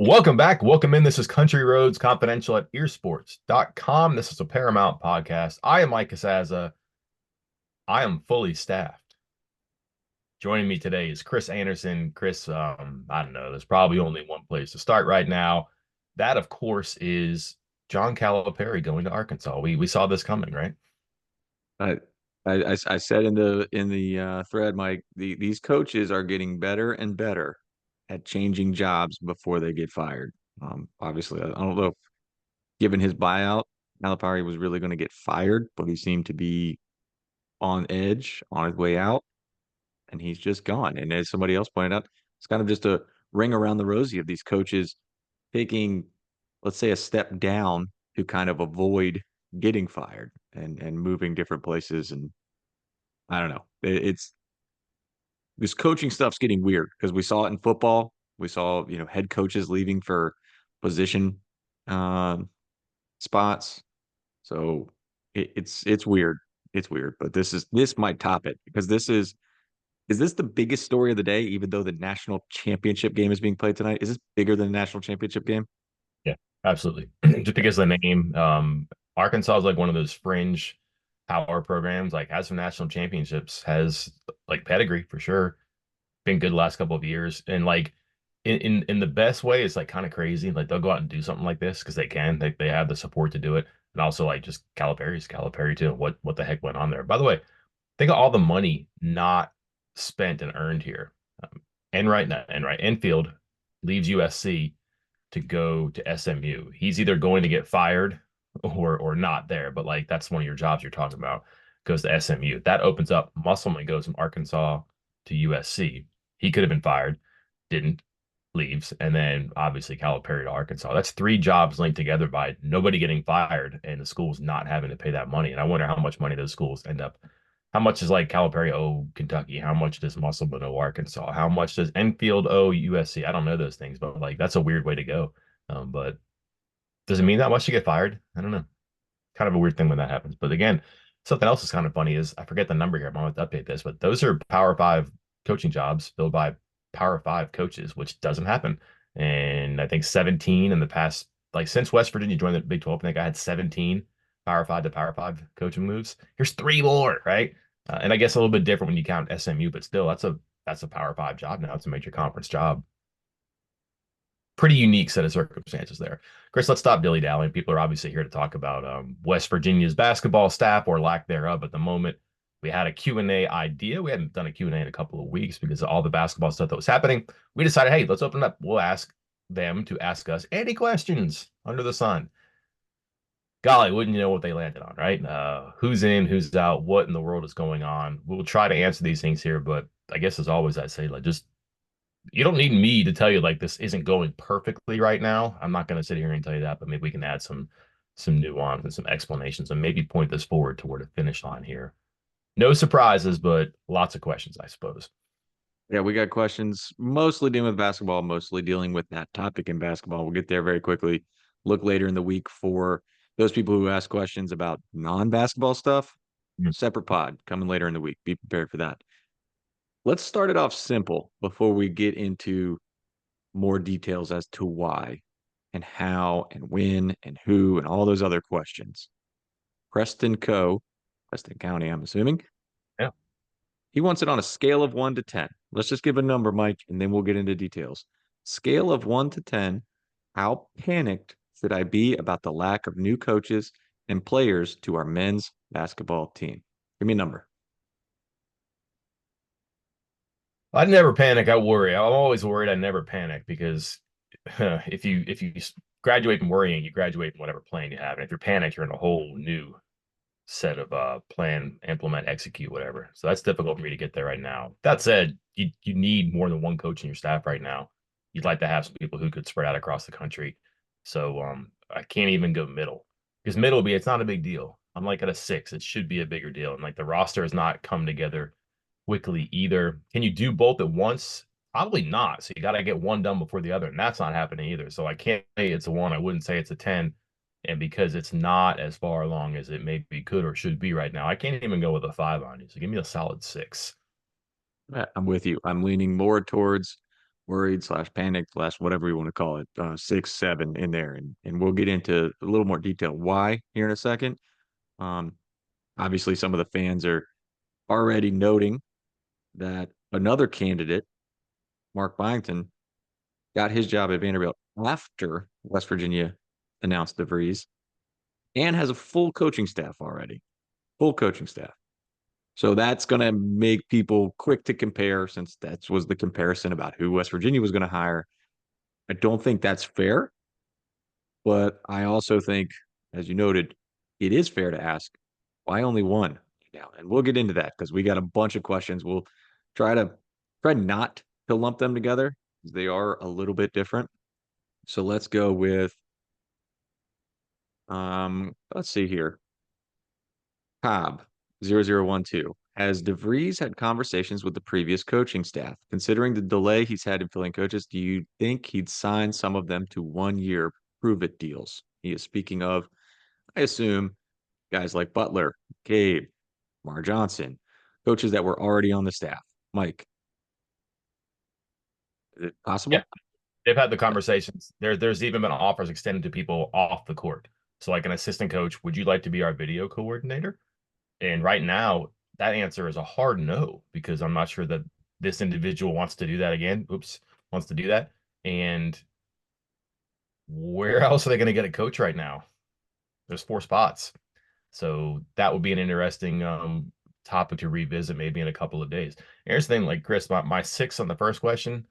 Welcome back. Welcome in. This is Country Roads Confidential at earsports.com. This is a Paramount podcast. I am Mike Casaza. I am fully staffed. Joining me today is Chris Anderson. Chris, I don't know, there's probably only one place to start right now. That, of course, is John Calipari going to Arkansas. We saw this coming, right? I, I said in the thread, Mike, these coaches are getting better and better at changing jobs before they get fired. Obviously, I don't know if given his buyout, Calipari was really going to get fired, but he seemed to be on edge on his way out, and he's just gone. And as somebody else pointed out, it's kind of just a ring around the rosy of these coaches taking, let's say, a step down to kind of avoid getting fired and moving different places. And I don't know. It's this coaching stuff's getting weird because we saw it in football. We saw, head coaches leaving for position um, spots. So it's weird. It's weird. But this might top it because is this the biggest story of the day, even though the national championship game is being played tonight? Is this bigger than the national championship game? Yeah, absolutely. Just because of the name, Arkansas is like one of those fringe power programs, like has some national championships, has like pedigree for sure. Been good the last couple of years, and like in the best way, it's like kind of crazy. Like they'll go out and do something like this because they can. They have the support to do it, and also like just Calipari's Calipari too. What the heck went on there? By the way, think of all the money not spent and earned here. Enfield leaves USC to go to SMU. He's either going to get fired or not there, but like that's one of your jobs you're talking about. Goes to SMU. That opens up. Musselman goes from Arkansas to USC. He could have been fired, didn't, leaves, and then obviously Calipari to Arkansas. That's three jobs linked together by nobody getting fired and the schools not having to pay that money. And I wonder how much money those schools end up. How much does like Calipari owe Kentucky? How much does Musselman owe Arkansas? How much does Enfield owe USC? I don't know those things, but like that's a weird way to go. But does it mean that much to get fired? I don't know. Kind of a weird thing when that happens. But again, something else is kind of funny is I forget the number here. I'm going to update this, but those are Power Five coaching jobs filled by Power Five coaches, which doesn't happen. And I think 17 in the past, like since West Virginia joined the Big 12, I think I had 17 Power Five to Power Five coaching moves. Here's three more, right? And I guess a little bit different when you count SMU, but still, that's a Power Five job now. It's a major conference job. Pretty unique set of circumstances there. Chris, let's stop dilly-dallying. People are obviously here to talk about West Virginia's basketball staff or lack thereof at the moment. We had a Q&A idea. We hadn't done a Q&A in a couple of weeks because of all the basketball stuff that was happening. We decided, hey, let's open it up. We'll ask them to ask us any questions under the sun. Golly, wouldn't you know what they landed on, right? Who's in, who's out, what in the world is going on? We'll try to answer these things here, but I guess as always, I say, like, just you don't need me to tell you like this isn't going perfectly right now. I'm not going to sit here and tell you that, but maybe we can add some nuance and some explanations and maybe point this forward toward a finish line here. No surprises, but lots of questions, I suppose. Yeah, we got questions mostly dealing with basketball, mostly dealing with that topic in basketball. We'll get there very quickly. Look later in the week for those people who ask questions about non-basketball stuff. Mm. Separate pod coming later in the week. Be prepared for that. Let's start it off simple before we get into more details as to why and how and when and who and all those other questions. Preston County, I'm assuming. Yeah. He wants it on a scale of 1 to 10. Let's just give a number, Mike, and then we'll get into details. Scale of 1 to 10, how panicked should I be about the lack of new coaches and players to our men's basketball team? Give me a number. I never panic. I worry. I'm always worried. I never panic because if you graduate from worrying, you graduate from whatever plan you have. And if you're panicked, you're in a whole new set of plan, implement, execute, whatever. So that's difficult for me to get there right now. That said, you need more than one coach in your staff right now. You'd like to have some people who could spread out across the country. So I can't even go middle because middle will be it's not a big deal. I'm like at a six. It should be a bigger deal. And like the roster has not come together quickly either. Can you do both at once? Probably not. So you got to get one done before the other, and that's not happening either. So I can't say it's a one. I wouldn't say it's a 10. And because it's not as far along as it maybe could or should be right now, I can't even go with a five on you. So give me a solid six. I'm with you. I'm leaning more towards worried slash panicked slash whatever you want to call it, 6, 7 in there, and we'll get into a little more detail why here in a second. Um, Obviously, some of the fans are already noting that another candidate, Mark Byington, got his job at Vanderbilt after West Virginia announced DeVries and has a full coaching staff already, full coaching staff. So that's going to make people quick to compare since that was the comparison about who West Virginia was going to hire. I don't think that's fair, but I also think, as you noted, it is fair to ask why only one now, and we'll get into that because we got a bunch of questions. We'll try not to lump them together because they are a little bit different. So let's go with let's see here. Cobb 0012. Has DeVries had conversations with the previous coaching staff? Considering the delay he's had in filling coaches, do you think he'd sign some of them to 1 year prove it deals? He is speaking of, I assume, guys like Butler, Gabe, Mar Johnson, coaches that were already on the staff. Mike, is it Yeah, possible? they've had the conversations. There's even been offers extended to people off the court. So, like an assistant coach, would you like to be our video coordinator? And right now, that answer is a hard no because I'm not sure that this individual wants to do that again. Oops, wants to do that. And where else are they going to get a coach right now? There's 4 spots. So that would be an interesting topic to revisit maybe in a couple of days. Here's the thing, like Chris, my 6 on the first question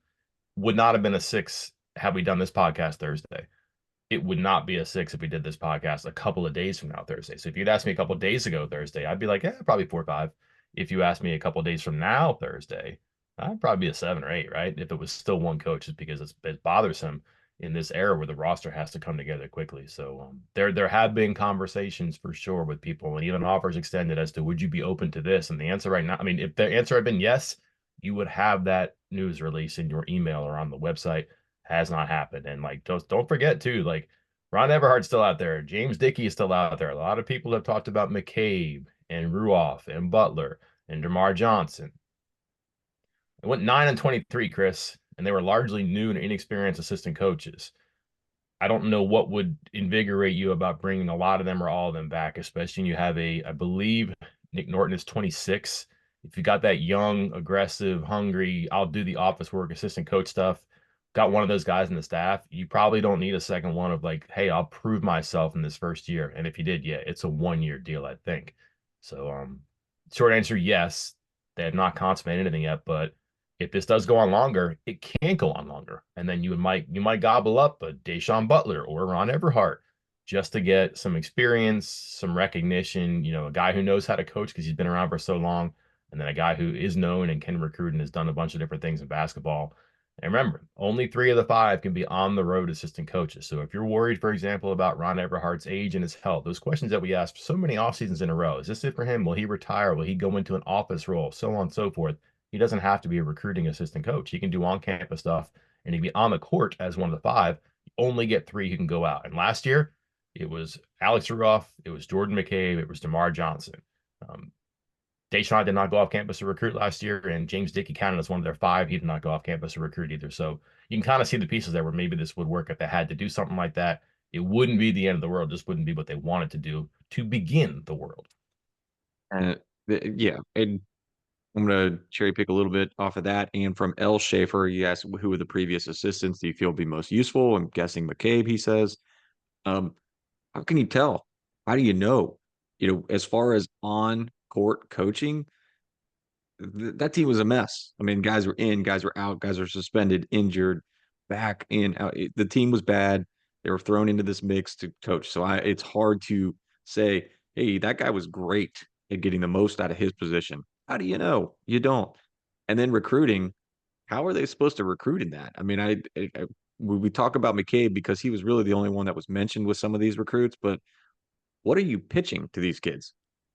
would not have been a 6 had we done this podcast Thursday. It would not be a 6 if we did this podcast a couple of days from now, Thursday. So if you'd asked me a couple of days ago, Thursday, I'd be like, yeah, probably 4 or 5. If you asked me a couple of days from now, Thursday, I'd probably be a 7 or 8, right? If it was still one coach, just because it's bothersome in this era where the roster has to come together quickly. So there have been conversations for sure with people and even offers extended as to would you be open to this? And the answer right now, I mean, if the answer had been yes, you would have that news release in your email or on the website. Has not happened. And like don't forget too, like Ron Everhart's still out there. James Dickey is still out there. A lot of people have talked about McCabe and Ruoff and Butler and DeMar Johnson. It went 9-23, Chris, and they were largely new and inexperienced assistant coaches. I don't know what would invigorate you about bringing a lot of them or all of them back, especially when you have I believe Nick Norton is 26. If you got that young, aggressive, hungry, I'll do the office work, assistant coach stuff, got one of those guys in the staff, you probably don't need a second one of like, hey, I'll prove myself in this first year. And if you did, yeah, it's a 1 year deal, I think. So, short answer, yes. They have not consummated anything yet, but if this does go on longer, it can go on longer. And then you might gobble up a Deshaun Butler or Ron Everhart just to get some experience, some recognition, a guy who knows how to coach because he's been around for so long, and then a guy who is known and can recruit and has done a bunch of different things in basketball. And remember, only 3 of the 5 can be on the road assistant coaches. So if you're worried, for example, about Ron Everhart's age and his health, those questions that we asked so many off seasons in a row, is this it for him? Will he retire? Will he go into an office role? So on and so forth. He doesn't have to be a recruiting assistant coach. He can do on-campus stuff and he'd be on the court as one of the 5. You only get 3 who can go out. And last year, it was Alex Ruoff, it was Jordan McCabe, it was DeMar Johnson. Um, Deshaun did not go off campus to recruit last year, and James Dickey counted as one of their 5. He did not go off campus to recruit either. So you can kind of see the pieces there where maybe this would work if they had to do something like that. It wouldn't be the end of the world. This wouldn't be what they wanted to do to begin the world. And yeah, and I'm going to cherry pick a little bit off of that. And from L. Schaefer, he asked, who were the previous assistants do you feel would be most useful? I'm guessing McCabe, he says. Um, how can you tell? How do you know? As far as on court coaching, that team was a mess. I mean, guys were in, guys were out, guys were suspended, injured, back in, out. The team was bad. They were thrown into this mix to coach. So it's hard to say, hey, that guy was great at getting the most out of his position. How do you know? You don't. And then recruiting, how are they supposed to recruit in that? I mean, we talk about McCabe because he was really the only one that was mentioned with some of these recruits, but what are you pitching to these kids?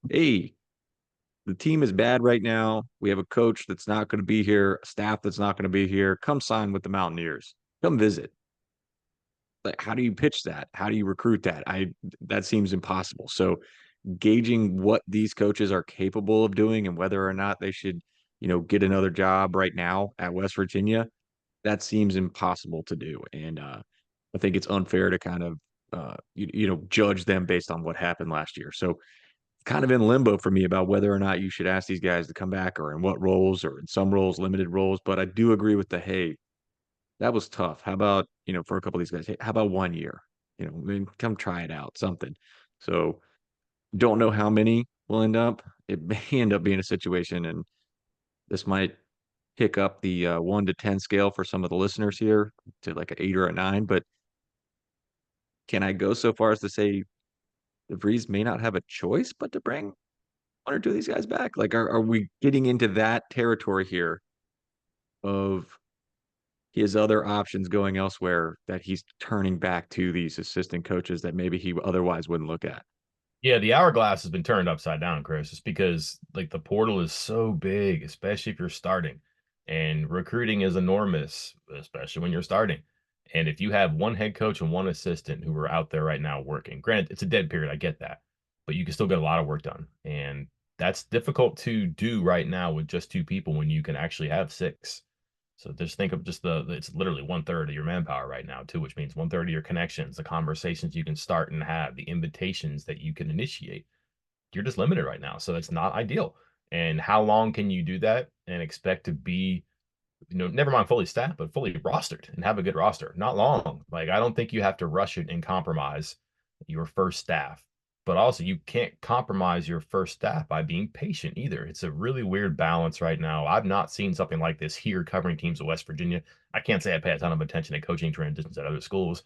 Hey, the team is bad right now. We have a coach that's not going to be here, a staff that's not going to be here. Come sign with the Mountaineers. Come visit. Like, how do you pitch that? How do you recruit that? That seems impossible. So gauging what these coaches are capable of doing and whether or not they should, get another job right now at West Virginia, that seems impossible to do. And I think it's unfair to kind of judge them based on what happened last year. So kind of in limbo for me about whether or not you should ask these guys to come back or in what roles or in some roles, limited roles. But I do agree with the hey, that was tough. How about, for a couple of these guys, hey, how about 1 year? I mean, come try it out, something. So don't know how many will end up. It may end up being a situation, and this might pick up the 1 to 10 scale for some of the listeners here to like an 8 or a 9. But can I go so far as to say the Breeze may not have a choice but to bring 1 or 2 of these guys back? Like, are we getting into that territory here of his other options going elsewhere that he's turning back to these assistant coaches that maybe he otherwise wouldn't look at? Yeah, the hourglass has been turned upside down, Chris, just because like the portal is so big, especially if you're starting, and recruiting is enormous, especially when you're starting. And if you have one head coach and one assistant who are out there right now working, granted, it's a dead period, I get that, but you can still get a lot of work done. And that's difficult to do right now with just two people when you can actually have six. So just think of just it's literally 1/3 of your manpower right now, too, which means 1/3 of your connections, the conversations you can start and have, the invitations that you can initiate. You're just limited right now. So it's not ideal. And how long can you do that and expect to be, never mind fully staffed, but fully rostered and have a good roster? Not long. Like, I don't think you have to rush it and compromise your first staff. But also, you can't compromise your first staff by being patient either. It's a really weird balance right now. I've not seen something like this here covering teams of West Virginia. I can't say I pay a ton of attention to coaching transitions at other schools,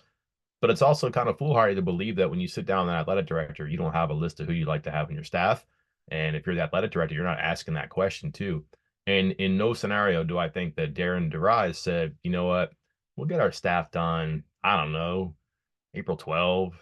but it's also kind of foolhardy to believe that when you sit down with an athletic director, you don't have a list of who you'd like to have in your staff. And if you're the athletic director, you're not asking that question too. And in no scenario do I think that Darren DeRise said, you know what, we'll get our staff done. I don't know, April 12,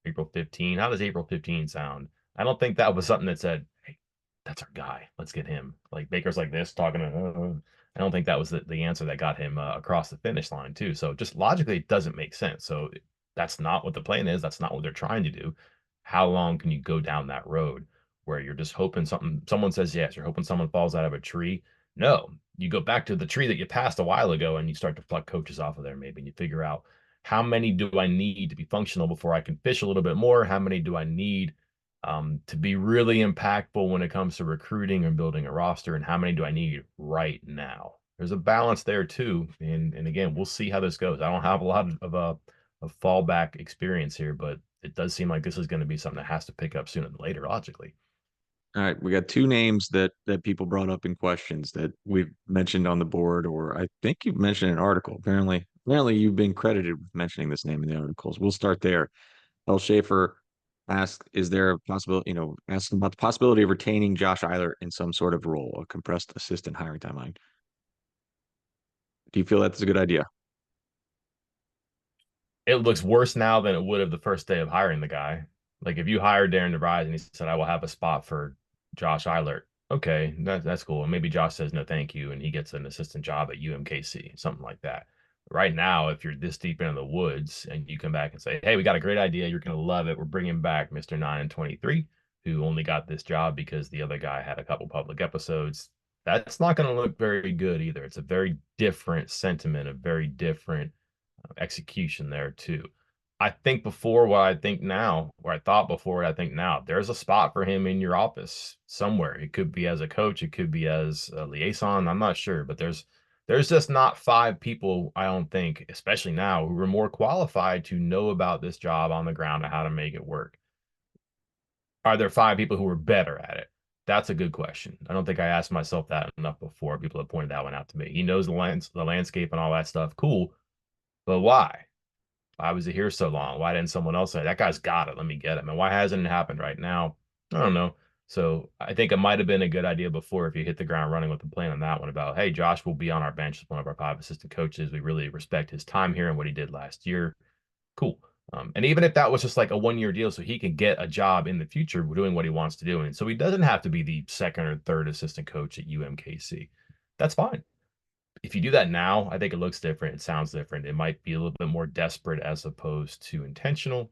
April 15. How does April 15 sound? I don't think that was something that said, hey, that's our guy. Let's get him. Like Baker's like this talking to, I don't think that was the answer that got him across the finish line too. So just logically, it doesn't make sense. So that's not what the plan is. That's not what they're trying to do. How long can you go down that road where you're just hoping someone says yes, you're hoping someone falls out of a tree? No, you go back to the tree that you passed a while ago and you start to pluck coaches off of there maybe and you figure out how many do I need to be functional before I can fish a little bit more? How many do I need to be really impactful when it comes to recruiting and building a roster? And how many do I need right now? There's a balance there too. And again, we'll see how this goes. I don't have a lot of fallback experience here, but it does seem like this is going to be something that has to pick up sooner than later, logically. All right, we got 2 names that people brought up in questions that we've mentioned on the board, or I think you've mentioned an article. Apparently you've been credited with mentioning this name in the articles. We'll start there. L. Schaefer asked, is there a possibility, asking about the possibility of retaining Josh Eiler in some sort of role, a compressed assistant hiring timeline. Do you feel that's a good idea? It looks worse now than it would have the first day of hiring the guy. Like if you hired Darren DeVries and he said, I will have a spot for Josh Eilert. Okay, that's cool. And maybe Josh says no, thank you, and he gets an assistant job at UMKC, something like that. Right now, if you're this deep into the woods and you come back and say, "Hey, we got a great idea. You're gonna love it. We're bringing back Mr. 9 and 23, who only got this job because the other guy had a couple public episodes," that's not going to look very good either. It's a very different sentiment, a very different execution there too. I think before what I think now, or I thought before what I think now, there's a spot for him in your office somewhere. It could be as a coach, it could be as a liaison. I'm not sure, but there's just not five people, I don't think, especially now, who are more qualified to know about this job on the ground and how to make it work. Are there five people who are better at it? That's a good question. I don't think I asked myself that enough before. People have pointed that one out to me. He knows the landscape and all that stuff. Cool. But why? Why was he here so long? Why didn't someone else say that guy's got it? Let me get him. And why hasn't it happened right now? I don't know. So I think it might have been a good idea before if you hit the ground running with the plan on that one about, hey, Josh will be on our bench as one of our five assistant coaches. We really respect his time here and what he did last year. Cool. And even if that was just like a 1 year deal, so he can get a job in the future doing what he wants to do. And so he doesn't have to be the second or third assistant coach at UMKC. That's fine. If you do that now, I think it looks different. It sounds different. It might be a little bit more desperate as opposed to intentional.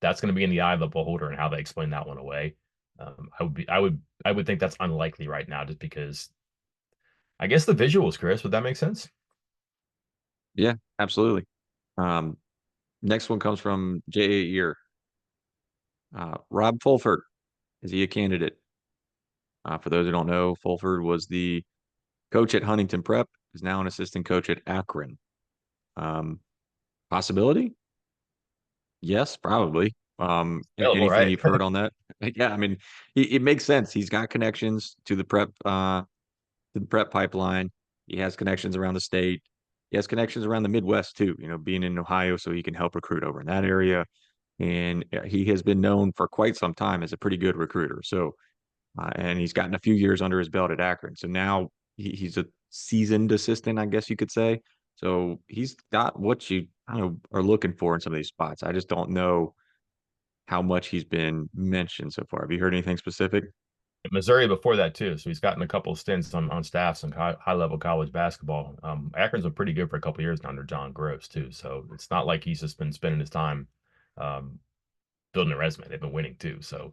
That's going to be in the eye of the beholder and how they explain that one away. I would think that's unlikely right now, just because I guess the visuals, Chris. Would that make sense? Yeah, absolutely. Um, Next one comes from J.A. Ear. Rob Fulford, is he a candidate? For those who don't know, Fulford was the coach at Huntington Prep, is now an assistant coach at Akron. Um, Possibility? Yes, probably. Available, Anything right? you've heard on that? Yeah, I mean, it makes sense. He's got connections to the prep pipeline. He has connections around the state. He has connections around the Midwest too. You know, being in Ohio, so he can help recruit over in that area. And he has been known for quite some time as a pretty good recruiter. So, and he's gotten a few years under his belt at Akron. So now he's a seasoned assistant, I guess you could say. So he's got what you I don't know, are looking for in some of these spots. I just don't know how much he's been mentioned so far. Have you heard anything specific? Missouri before that too, so he's gotten a couple of stints on staffs in high level college basketball. Akron's been pretty good for a couple of years now under John Gross too, so it's not like he's just been spending his time um, building a resume. They've been winning too, so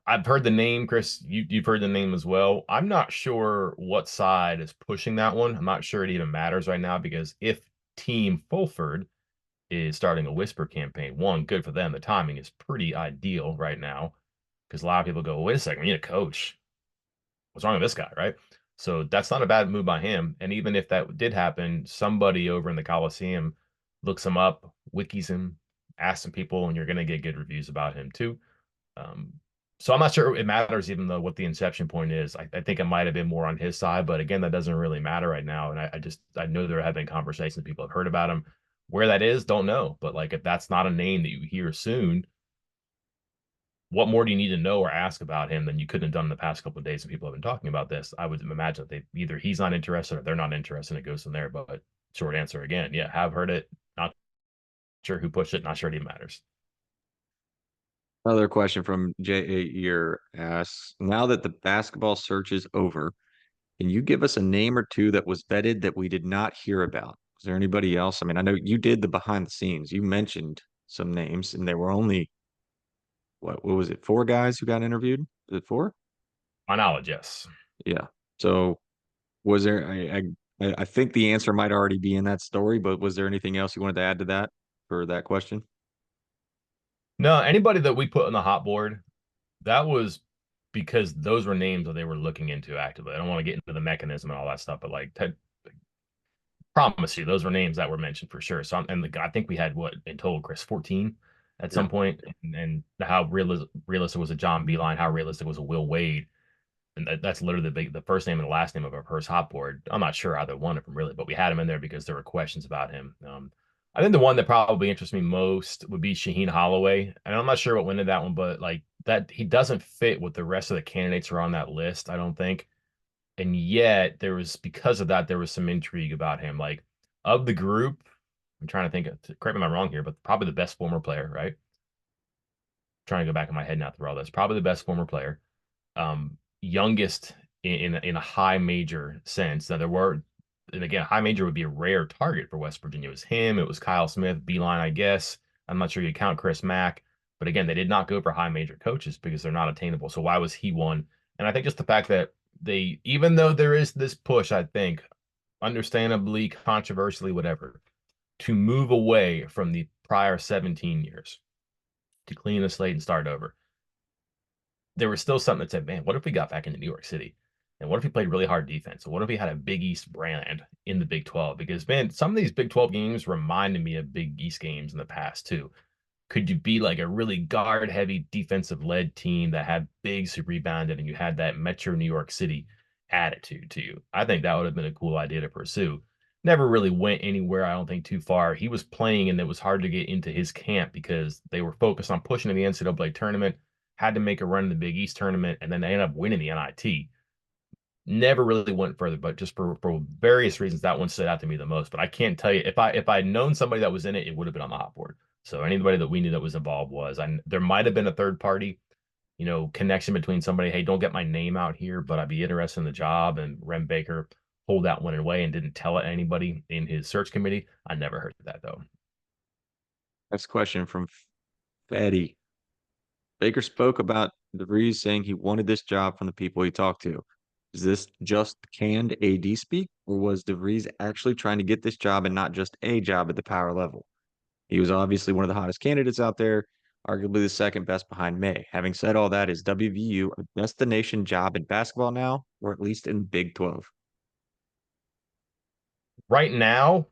I've heard the name, Chris. You've heard the name as well. I'm not sure what side is pushing that one. I'm not sure it even matters right now because if Team Fulford is starting a whisper campaign, one, good for them. The timing is pretty ideal right now because a lot of people go, wait a second, we need a coach. What's wrong with this guy, right? So that's not a bad move by him. And even if that did happen, somebody over in the Coliseum looks him up, wikis him, asks some people, and you're going to get good reviews about him too. Um, so I'm not sure it matters, even though what the inception point is. I think it might have been more on his side, but again, that doesn't really matter right now. And I know there have been conversations, people have heard about him. Where that is, don't know. But like, if that's not a name that you hear soon, what more do you need to know or ask about him than you couldn't have done in the past couple of days when people have been talking about this? I would imagine that they either he's not interested or they're not interested, and it goes from there. But short answer again, yeah, have heard it. Not sure who pushed it. Not sure it even matters. Another question from J.A. Ear asks, now that the basketball search is over, can you give us a name or two that was vetted that we did not hear about? Is there anybody else? I mean, I know you did the behind the scenes. You mentioned some names, and there were only what was it? Four guys who got interviewed? Is it four? My knowledge, yes. Yeah. So was there? I think the answer might already be in that story, but was there anything else you wanted to add to that for that question? No, anybody that we put on the hot board, that was because those were names that they were looking into actively. I don't want to get into the mechanism and all that stuff, but like promise you, those were names that were mentioned for sure. So, and I think we had what in total, Chris, 14 at Yeah. some point, and how realistic was a John Beeline, how realistic was a Will Wade, and that's literally the first name and the last name of our first hot board. I'm not sure either one of them really, but we had him in there because there were questions about him. I think the one that probably interests me most would be Shaheen Holloway, and I'm not sure what went into that one, but like that he doesn't fit with the rest of the candidates who are on that list. I don't think. And yet there was because of that there was some intrigue about him. Like of the group, I'm trying to think. Correct me if I'm wrong here, but probably the best former player, right? Trying to go back in my head now through all this. Probably the best former player, youngest in a high major sense. Now there were, and again, high major would be a rare target for West Virginia. It was him. It was Kyle Smith, Beeline, I guess. I'm not sure you count Chris Mack, but again, they did not go for high major coaches because they're not attainable. So why was he one? And I think just the fact that they, even though there is this push, I think, understandably, controversially, whatever, to move away from the prior 17 years to clean the slate and start over, there was still something that said, man, what if we got back into New York City? And what if we played really hard defense? And what if we had a Big East brand in the Big 12? Because, man, some of these Big 12 games reminded me of Big East games in the past, too. Could you be like a really guard heavy defensive led team that had bigs who rebounded and you had that Metro New York City attitude to you? I think that would have been a cool idea to pursue. Never really went anywhere, I don't think, too far. He was playing and it was hard to get into his camp because they were focused on pushing to the NCAA tournament, had to make a run in the Big East tournament, and then they ended up winning the NIT. Never really went further, but just for various reasons, that one stood out to me the most. But I can't tell you if I had known somebody that was in it, it would have been on the hot board. So anybody that we knew that was involved was. And there might have been a third party, connection between somebody. Hey, don't get my name out here, but I'd be interested in the job. And Rem Baker pulled that one away and didn't tell it anybody in his search committee. I never heard that though. Next question from Fatty. Baker spoke about DeVries saying he wanted this job from the people he talked to. Is this just canned AD speak, or was DeVries actually trying to get this job and not just a job at the power level? He was obviously one of the hottest candidates out there, arguably the second best behind May. Having said all that, is WVU a destination job in basketball now, or at least in Big 12? Right now,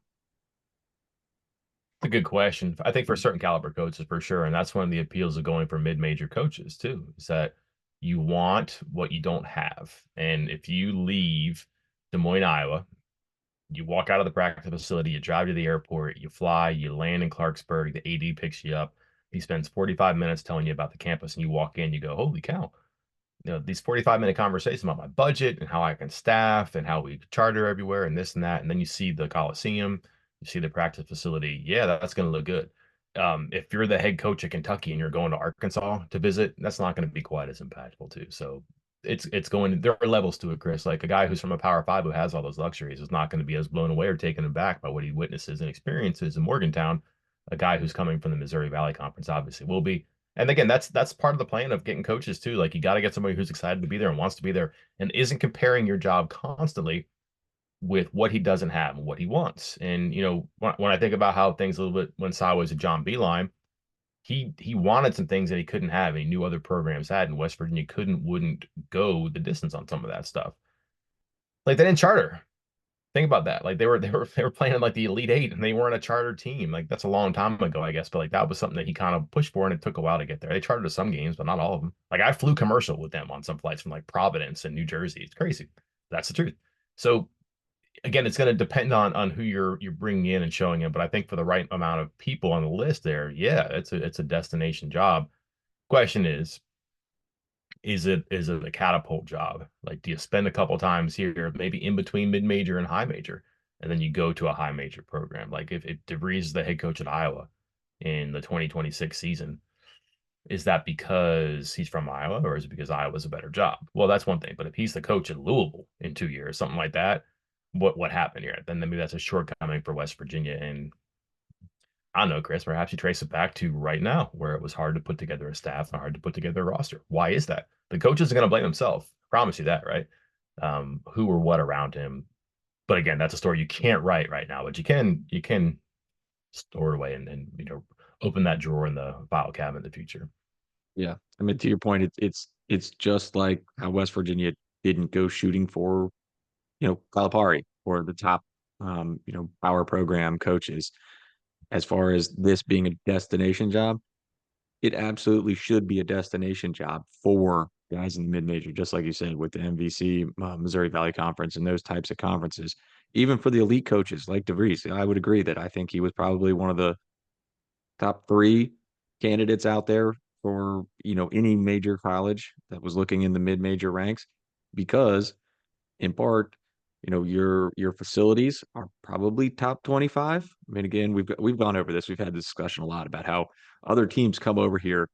it's a good question. I think for certain caliber coaches, for sure. And that's one of the appeals of going for mid-major coaches, too, is that you want what you don't have. And if you leave Des Moines, Iowa, you walk out of the practice facility, you drive to the airport, you fly, you land in Clarksburg, the AD picks you up. He spends 45 minutes telling you about the campus, and you walk in, you go, holy cow, these 45-minute conversations about my budget and how I can staff and how we charter everywhere and this and that. And then you see the Coliseum, you see the practice facility. Yeah, that's going to look good. If you're the head coach at Kentucky and you're going to Arkansas to visit, that's not going to be quite as impactful too. So it's going, there are levels to it, Chris. Like a guy who's from a Power Five who has all those luxuries is not going to be as blown away or taken aback by what he witnesses and experiences in Morgantown. A guy who's coming from the Missouri Valley Conference obviously will be. And again, that's part of the plan of getting coaches too. Like you got to get somebody who's excited to be there and wants to be there and isn't comparing your job constantly with what he doesn't have and what he wants. And when I think about how things a little bit when Cy was at John Beeline, he wanted some things that he couldn't have and he knew other programs had, and West Virginia wouldn't go the distance on some of that stuff. Like they didn't charter. Think about that. Like they were playing in like the Elite Eight and they weren't a charter team. Like that's a long time ago, I guess. But like that was something that he kind of pushed for, and it took a while to get there. They chartered to some games, but not all of them. Like I flew commercial with them on some flights from like Providence and New Jersey. It's crazy. That's the truth. So again, it's going to depend on who you're bringing in and showing him. But I think for the right amount of people on the list there, yeah, it's a destination job. Question is it a catapult job? Like, do you spend a couple times here, maybe in between mid major and high major, and then you go to a high major program? Like, if DeVries is the head coach at Iowa in the 2026 season, is that because he's from Iowa, or is it because Iowa's a better job? Well, that's one thing. But if he's the coach at Louisville in 2 years, something like that, what happened here? Then maybe that's a shortcoming for West Virginia. And I don't know, Chris, perhaps you trace it back to right now where it was hard to put together a staff and hard to put together a roster. Why is that? The coaches are going to blame themselves. Promise you that, right? Who or what around him. But again, that's a story you can't write right now, but you can store it away and open that drawer in the file cabinet in the future. Yeah, I mean, to your point, it's just like how West Virginia didn't go shooting for Calipari or the top power program coaches. As far as this being a destination job, it absolutely should be a destination job for guys in the mid-major, just like you said, with the MVC, Missouri Valley Conference, and those types of conferences. Even for the elite coaches like DeVries, I would agree that I think he was probably one of the top three candidates out there for any major college that was looking in the mid-major ranks, because in part, your facilities are probably top 25. I mean, again, we've gone over this. We've had this discussion a lot about how other teams come over here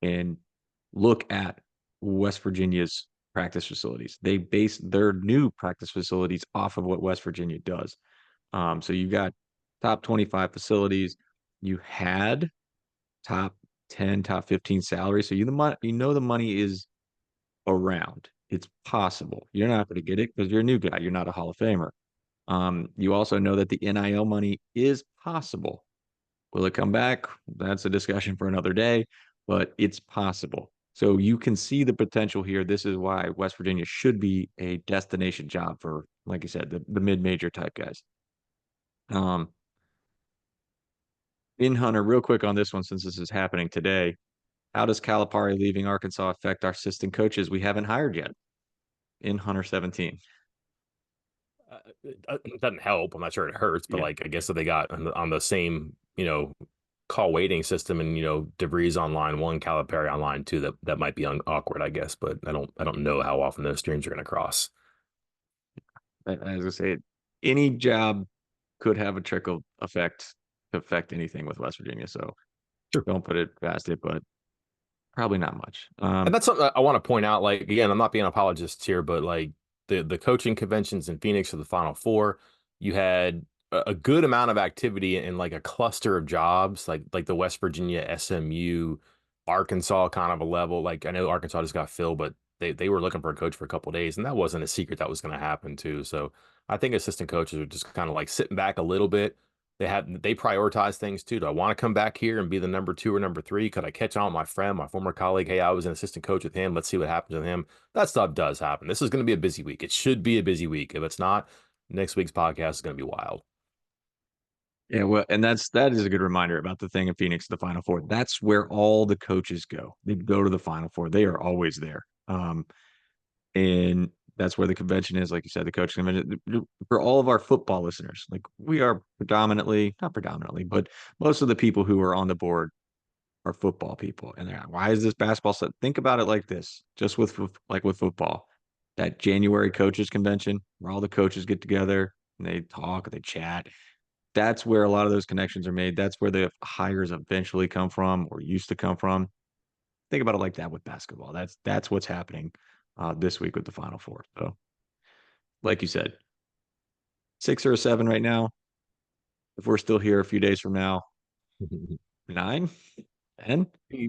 and look at West Virginia's practice facilities. They base their new practice facilities off of what West Virginia does. So you've got top 25 facilities. You had top 10, top 15 salaries. So the money is around. It's possible. You're not going to get it because you're a new guy. You're not a Hall of Famer. You also know that the NIL money is possible. Will it come back? That's a discussion for another day, but it's possible. So you can see the potential here. This is why West Virginia should be a destination job for, like you said, the mid-major type guys. In Hunter, real quick on this one, since this is happening today, how does Calipari leaving Arkansas affect our assistant coaches we haven't hired yet? In Hunter 17. It doesn't help. I'm not sure it hurts, but Yeah. like I guess that they got on the same call waiting system, and DeVries on line one, Calipari on line two. That might be awkward, I guess, but I don't know how often those streams are going to cross. As I say, any job could have a trickle effect to affect anything with West Virginia. So Sure. don't put it past it, but probably not much. And that's something I want to point out. Like again, I'm not being an apologist here, but like the coaching conventions in Phoenix for the Final Four, you had a good amount of activity in like a cluster of jobs, like the West Virginia, SMU, Arkansas kind of a level. Like I know Arkansas just got filled, but they were looking for a coach for a couple of days, and that wasn't a secret that was going to happen too. So I think assistant coaches are just kind of like sitting back a little bit. They prioritize things too. Do I want to come back here and be the number two or number three? Could I catch on with my friend, my former colleague? Hey, I was an assistant coach with him. Let's see what happens with him. That stuff does happen. This is going to be a busy week. It should be a busy week. If it's not, next week's podcast is going to be wild. Yeah, well, and that is a good reminder about the thing in Phoenix, the Final Four. That's where all the coaches go. They go to the Final Four. They are always there. And that's where the convention is, like you said, the coaching convention. For all of our football listeners, like we are predominantly, not predominantly, but most of the people who are on the board are football people. And they're like, why is this basketball set? Think about it like this, just with football, that January coaches convention where all the coaches get together and they talk, they chat. That's where a lot of those connections are made. That's where the hires eventually come from or used to come from. Think about it like that with basketball. That's what's happening this week with the Final Four. So, like you said, 6 or 7 right now. If we're still here a few days from now, 9, 10.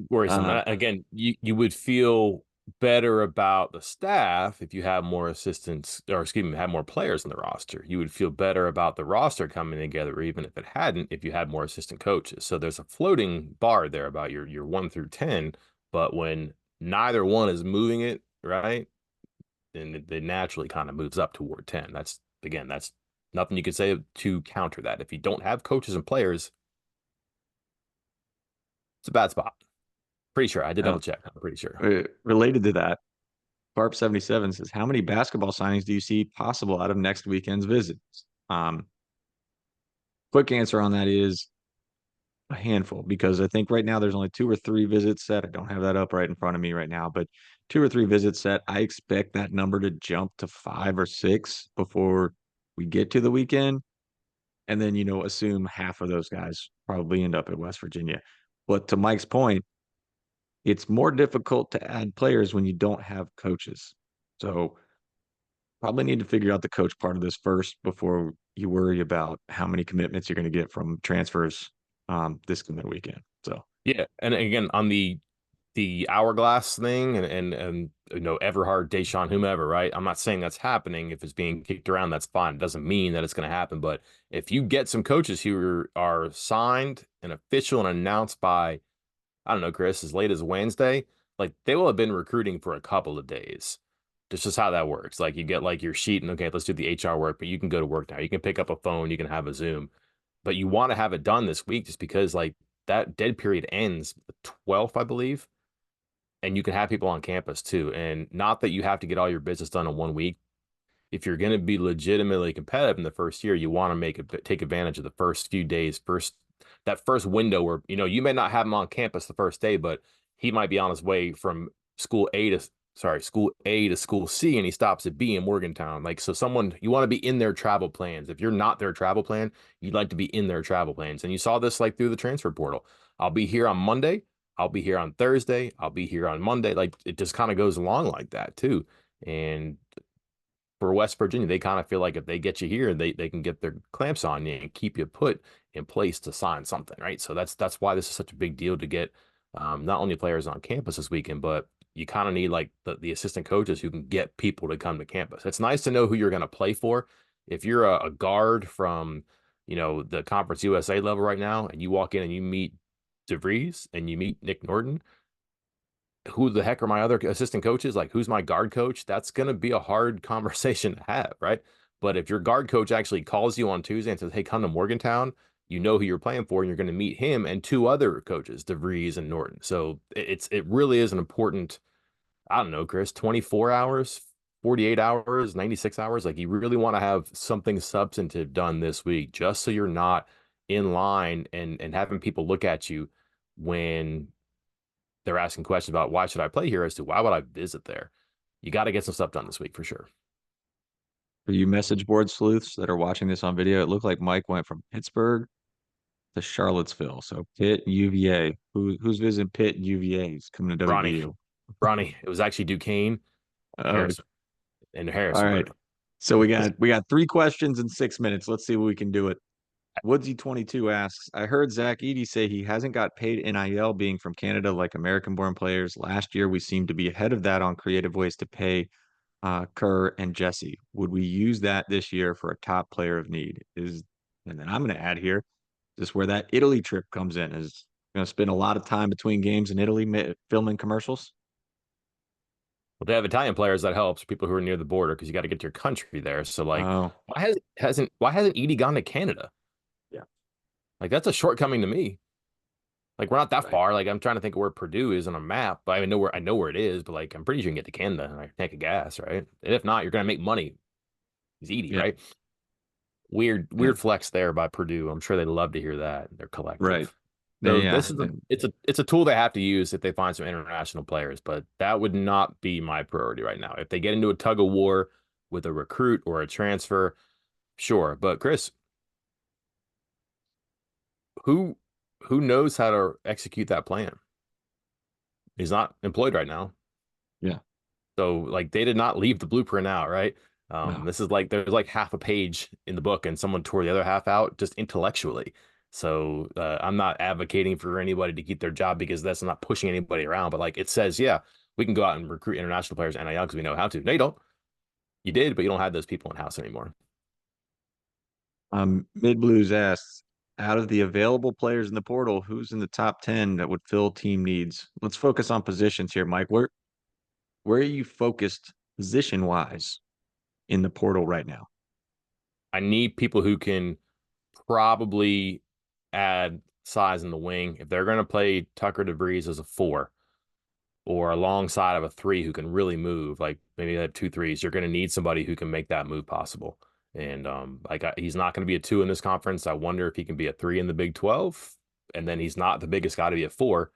Worrisome. Uh, Again, you would feel better about the staff if you have more assistants, or excuse me, have more players on the roster. You would feel better about the roster coming together, even if it hadn't, if you had more assistant coaches. So there's a floating bar there about your 1 through 10, but when neither one is moving it, right, then it naturally kind of moves up toward 10. That's nothing you could say to counter that. If you don't have coaches and players, it's a bad spot. Pretty sure. I did double check. I'm pretty sure. Related to that, Barb 77 says, how many basketball signings do you see possible out of next weekend's visits? Quick answer on that is a handful, because I think right now there's only 2 or 3 visits set. I don't have that up right in front of me right now, but 2 or 3 visits set. I expect that number to jump to 5 or 6 before we get to the weekend. And then, assume half of those guys probably end up at West Virginia. But to Mike's point, it's more difficult to add players when you don't have coaches. So probably need to figure out the coach part of this first before you worry about how many commitments you're going to get from transfers this coming weekend. So Yeah, and again on the hourglass thing and Everhard, Deshaun, whomever, right? I'm not saying that's happening. If it's being kicked around, that's fine. It doesn't mean that it's going to happen. But if you get some coaches who are signed and official and announced by, I don't know, Chris, as late as Wednesday, like they will have been recruiting for a couple of days. That's just how that works. Like you get like your sheet and okay, let's do the HR work, but you can go to work now. You can pick up a phone, you can have a Zoom, but you want to have it done this week just because like that dead period ends the 12th, I believe, and you can have people on campus too. And not that you have to get all your business done in one week. If you're going to be legitimately competitive in the first year, you want to take advantage of the first few days, that first window where you may not have him on campus the first day, but he might be on his way from school A to school C, and he stops at B in Morgantown. Like so, you want to be in their travel plans. If you're not their travel plan, you'd like to be in their travel plans. And you saw this like through the transfer portal. I'll be here on Monday. I'll be here on Thursday. I'll be here on Monday. Like it just kind of goes along like that too. And for West Virginia, they kind of feel like if they get you here, they can get their clamps on you and keep you put in place to sign something, right? So that's why this is such a big deal to get not only players on campus this weekend, but you kind of need like the assistant coaches who can get people to come to campus. It's nice to know who you're going to play for. If you're a guard from, the Conference USA level right now, and you walk in and you meet DeVries and you meet Nick Norton, who the heck are my other assistant coaches? Like, who's my guard coach? That's going to be a hard conversation to have, right? But if your guard coach actually calls you on Tuesday and says, hey, come to Morgantown, you know who you're playing for, and you're going to meet him and 2 other coaches, DeVries and Norton. So it really is an important, I don't know, Chris, 24 hours, 48 hours, 96 hours. Like, you really want to have something substantive done this week just so you're not in line and having people look at you when they're asking questions about why should I play here as to why would I visit there. You got to get some stuff done this week for sure. for you message board sleuths that are watching this on video, it looked like Mike went from Pittsburgh to Charlottesville. So Pitt, UVA. Who's visiting Pitt and UVA? He's coming to Ronnie, WVU. Ronnie, it was actually Duquesne and Uh, all right. Harrisonburg. So we got 3 questions in 6 minutes. Let's see if we can do it. Woodsy22 asks, I heard Zach Edey say he hasn't got paid NIL being from Canada like American-born players. Last year, we seemed to be ahead of that on creative ways to pay Kerr and Jesse. Would we use that this year for a top player of need? And then I'm going to add here, just where that Italy trip comes in. Is going to spend a lot of time between games in Italy filming commercials. Well, they have Italian players that helps people who are near the border because you got to get to your country there. So like, Oh, why hasn't Edie gone to Canada? yeah, Like that's a shortcoming to me. Like we're not that right, far. Like I'm trying to think of where Purdue is on a map, but I know where it is, but like I'm pretty sure you can get to Canada in like a tank of gas, right? And if not, you're gonna make money. He's Edie, yeah, right? Weird, yeah, weird flex there by Purdue. I'm sure they'd love to hear that. They're right, collective. So yeah. this is a tool they have to use if they find some international players, but that would not be my priority right now. If they get into a tug of war with a recruit or a transfer, sure. But Chris, who who knows how to execute that plan? He's not employed right now. Yeah, So like they did not leave the blueprint out, right? no. This is like there's like half a page in the book and someone tore the other half out just intellectually. So I'm not advocating for anybody to keep their job because that's not pushing anybody around. But like it says, yeah, we can go out and recruit international players NIL because we know how to. No, you don't. You did, but you don't have those people in house anymore. Mid Blues asks, out of the available players in the portal, who's in the top 10 that would fill team needs? Let's focus on positions here, Mike. Where are you focused position wise in the portal right now? I need people who can probably add size in the wing. If they're going to play Tucker DeVries as a four, or alongside of a three who can really move, like maybe they have two threes, you're going to need somebody who can make that move possible. And he's not going to be a two in this conference. I wonder if he can be a three in the Big 12. And then he's not the biggest guy to be a four.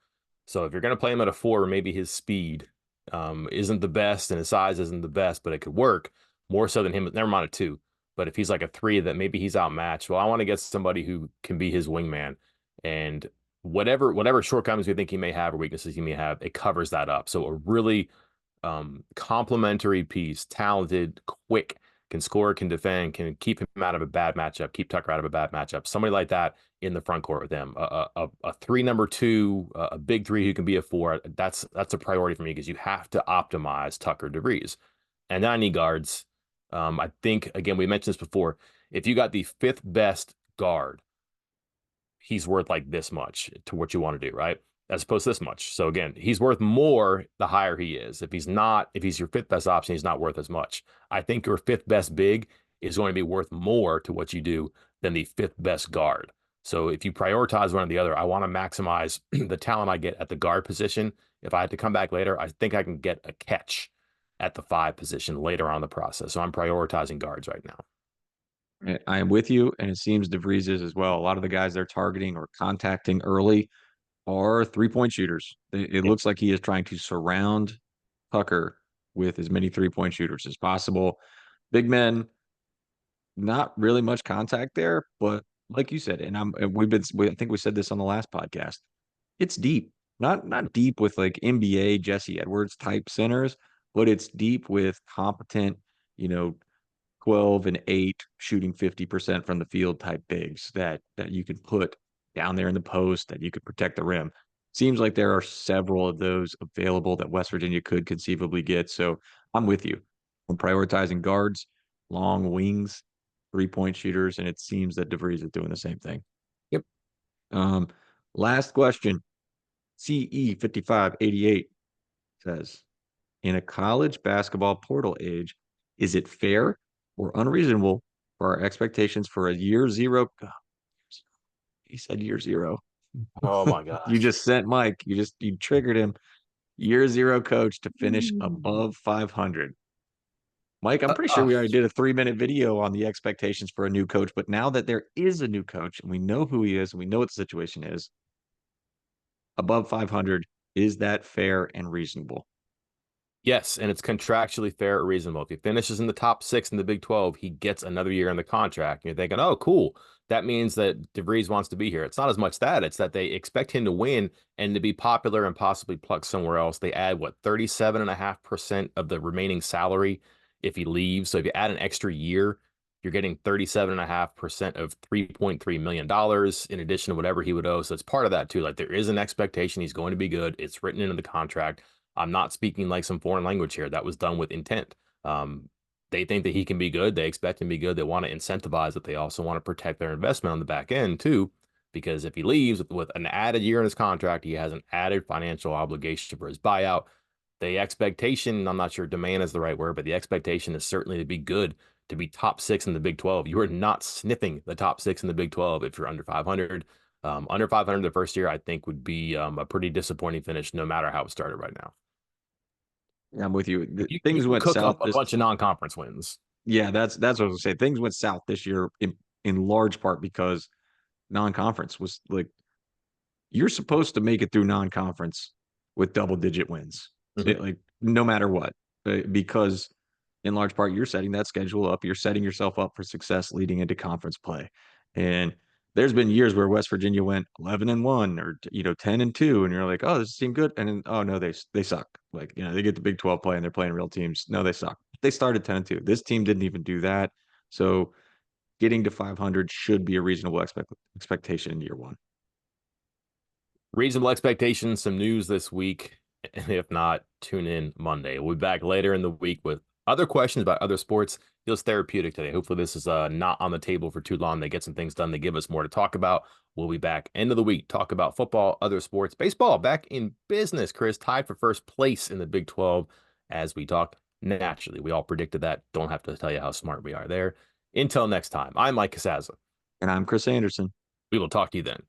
So if you're going to play him at a four, maybe his speed isn't the best and his size isn't the best, but it could work more so than him. Never mind a two. But if he's like a three, that maybe he's outmatched. Well, I want to get somebody who can be his wingman. And whatever shortcomings we think he may have or weaknesses he may have, it covers that up. So a really complementary piece, talented, quick, can score, can defend, can keep him out of a bad matchup, keep Tucker out of a bad matchup. Somebody like that in the front court with them. A three number two, a big three who can be a four. That's a priority for me because you have to optimize Tucker DeVries. And then I need guards. I think again we mentioned this before. If you got the fifth best guard, he's worth like this much to what you want to do, right? As opposed to this much. So again, he's worth more the higher he is. If he's your fifth best option, he's not worth as much. I think your fifth best big is going to be worth more to what you do than the fifth best guard. So if you prioritize one or the other, I want to maximize the talent I get at the guard position. If I had to come back later, I think I can get a catch at the five position later on in the process. So I'm prioritizing guards right now. I am with you, and it seems DeVries is as well. A lot of the guys they're targeting or contacting early are 3-point shooters. It Yep. looks like he is trying to surround Tucker with as many 3-point shooters as possible. Big men, not really much contact there, but like you said, I think we said this on the last podcast. It's deep, not deep with like NBA Jesse Edwards type centers, but it's deep with competent, you know, 12 and 8 shooting 50% from the field type bigs that you could put down there in the post that you could protect the rim. Seems like there are several of those available that West Virginia could conceivably get. So I'm with you. I'm prioritizing guards, long wings, 3-point shooters, and it seems that DeVries is doing the same thing. Yep. Um, Last question. CE5588 says, in a college basketball portal age, is it fair or unreasonable for our expectations for a year zero? Oh, he said year zero. Oh my You gosh. just sent Mike. You triggered him. Year zero coach to finish above 500. Mike, I'm pretty sure Uh, we already did a 3-minute video on the expectations for a new coach, but now that there is a new coach and we know who he is and we know what the situation is, above 500, is that fair and reasonable? Yes, and it's contractually fair or reasonable. If he finishes in the top six in the Big 12, he gets another year in the contract. And you're thinking, oh, cool. That means that DeVries wants to be here. It's not as much that, it's that they expect him to win and to be popular and possibly pluck somewhere else. They add what, 37.5% of the remaining salary if he leaves. So if you add an extra year, You're getting 37.5% of $3.3 million in addition to whatever he would owe. So it's part of that too. Like there is an expectation he's going to be good. It's written into the contract. I'm not speaking like some foreign language here. That was done with intent. They think that he can be good. They expect him to be good. They want to incentivize it. They also want to protect their investment on the back end too, because if he leaves with an added year in his contract, he has an added financial obligation for his buyout. The expectation, I'm not sure demand is the right word, but the expectation is certainly to be good, to be top six in the Big 12. You are not sniffing the top six in the Big 12 if you're under 500. Under 500 the first year, I think, would be a pretty disappointing finish, no matter how it started right now. I'm with you. You Things can went cook south up a this. bunch of non-conference wins. Yeah, that's what I was gonna say. Things went south this year in large part because non-conference was like you're supposed to make it through non-conference with double-digit wins, Mhm. like no matter what, because in large part you're setting that schedule up. You're setting yourself up for success leading into conference play, and there's been years where West Virginia went 11-1 or 10-2, and you're like, oh, this team good, and then oh no, they suck. Like they get the Big 12 play and they're playing real teams. No, they suck. They started 10-2. This team didn't even do that, so getting to 500 should be a reasonable expectation in year one. Reasonable expectations, some news this week. And if not, tune in Monday. We'll be back later in the week with other questions about other sports. Feels therapeutic today. Hopefully, this is not on the table for too long. They get some things done. They give us more to talk about. We'll be back end of the week, talk about football, other sports, baseball back in business. Chris tied for first place in the Big 12 as we talk. Naturally, we all predicted that. Don't have to tell you how smart we are there. Until next time, I'm Mike Casaza. And I'm Chris Anderson. We will talk to you then.